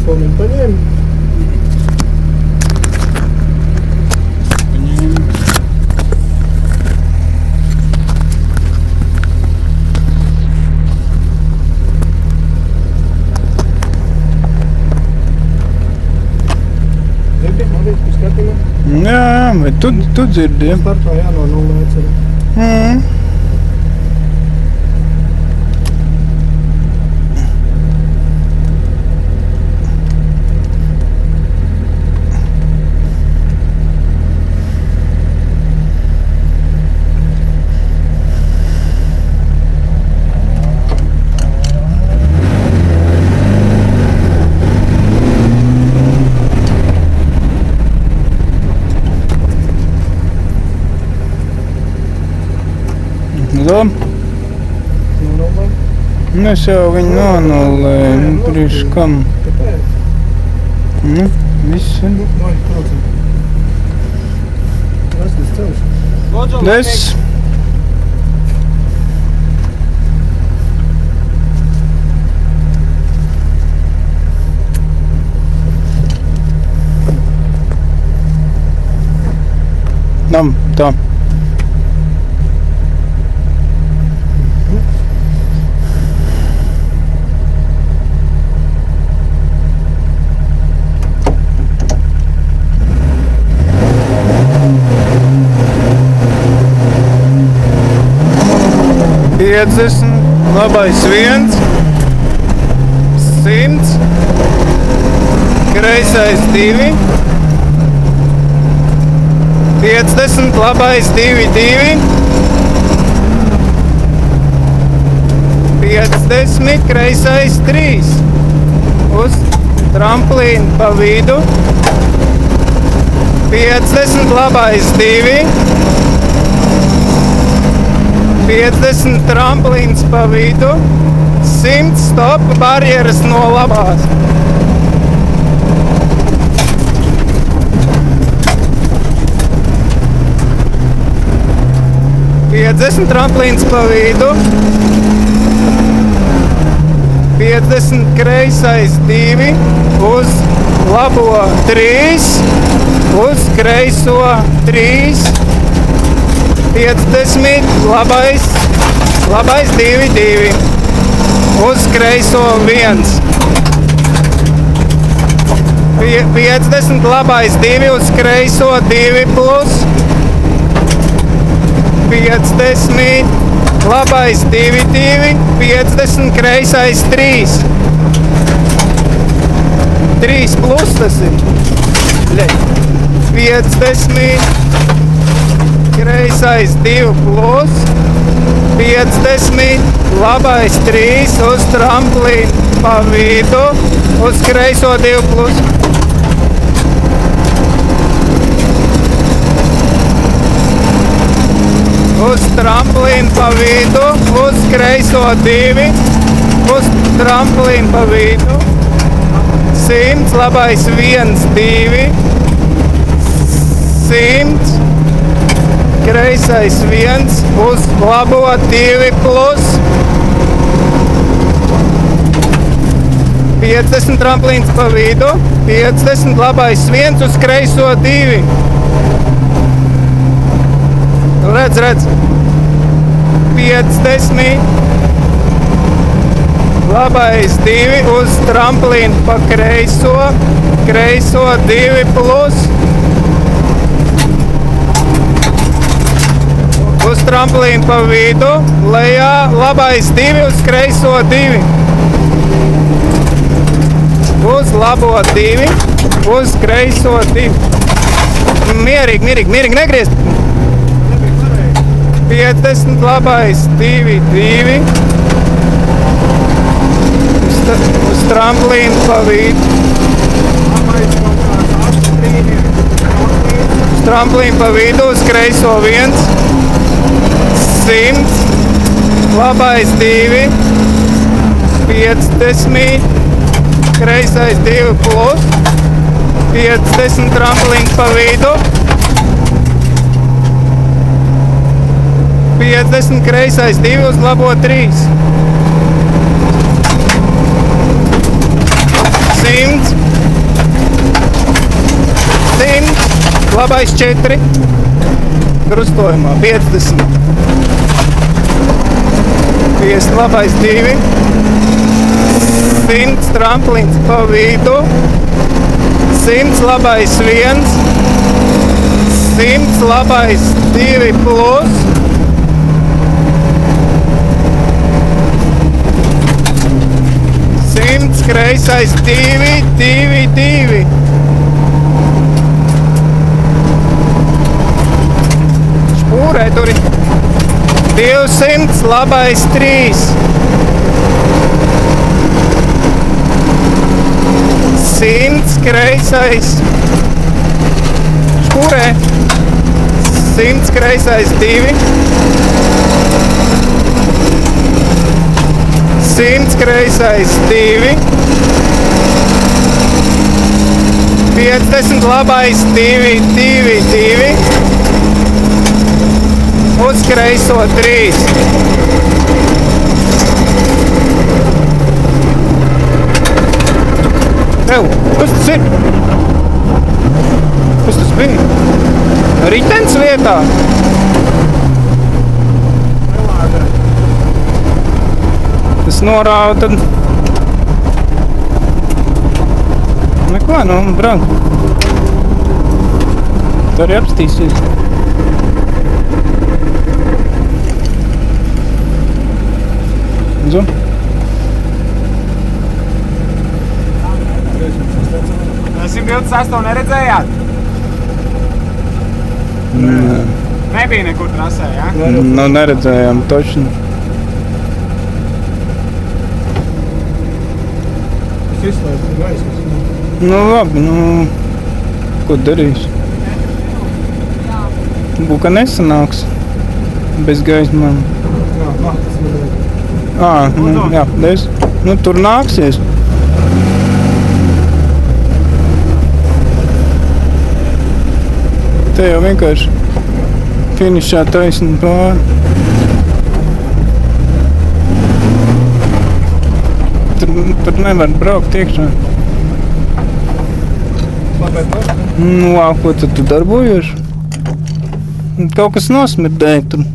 Telefonu paņēmi? Jā, bet tu dzirdi. Startā jāno 0 arī. Labi. Es jau viņu nonulēju. Priekš kam? Viss ir. Des. Nam, tā. Labais 1, 100, kreisais 2, 50, labais 2, 2, 50, kreisais 3, uz tramplīnu pa vidu, 50, labais 2, 50 tramplīns pa vidu, 100 stop barjeras no labās. Piecdesmit tramplīns pa vidu, 50 kreisais 2, uz labo 3, uz kreiso 3, 50, labais 2, 2, uz kreiso 1, 50, labais 2, uz kreiso 2 plus, 50, labais 2, 2, 50, kreisais 3, 3 plus tas ir, 50, kreisais 2 plus, 50, labais 3, uz tramplīnu pa vidu, uz kreiso 2 plus. Uz tramplīnu pa vidu, uz kreiso 2, uz tramplīnu pa vidu, 100, labais 1, 2, 100, kreisais 1, uz labo 2 plus, 50 tramplīns pa vidu, 50 labais 1 uz kreiso 2. Redz. 50 labais 2 uz tramplīnu pa kreiso 2 plus, uz tramplīnu pa vidu, lejā, labais 2 uz kreiso 2. Uz labo 2, uz kreiso 2. Mierīgi, negriezt. 50, labais 2, 2. Uz tramplīnu pa vidu. Uz tramplīnu pa vidu, uz kreiso 1. 100, labais 2, 50, kreisais 2 plus, 50 tramplīns pa vidu, 50 kreisais 2 uz labo 3, 100, labais 4. Krustojumā 50. 50 labais 2. 100 tramplīns pa vidu. 100 labais 1. 100 labais 2 plus. 100 kreisais 2, 2, 2. Špūrē tur ir 200 labais 3. 100 kreisais. Špūrē 100 kreisais 2. 100 kreisais 2. 50 labais 2, 2, 2. Uz kreiso 3. Tev, kas tas ir? Kas tas bija? Ritens vietā? Tas norāva tad... Neko, nu, brauc. Tu arī apstīsies. Zum. Jūs 128 neredzējāt? Nē. Nebija nekur trasē, jā? Nu, neredzējām točni. Es izslēdzu gaismas. Nu, labi, nu... Ko darīs? Būka nesanāks. Bez gaismām. Jā, naktas nedēļ. Nu, jā, des. Nu, tur nāksies. Te jau vienkārši finišā taisni pāri. Tur nevar braukt iekšā. Kāpēc tas? Nu, ko tad tu darbojies? Kaut kas nosmirdēja tur.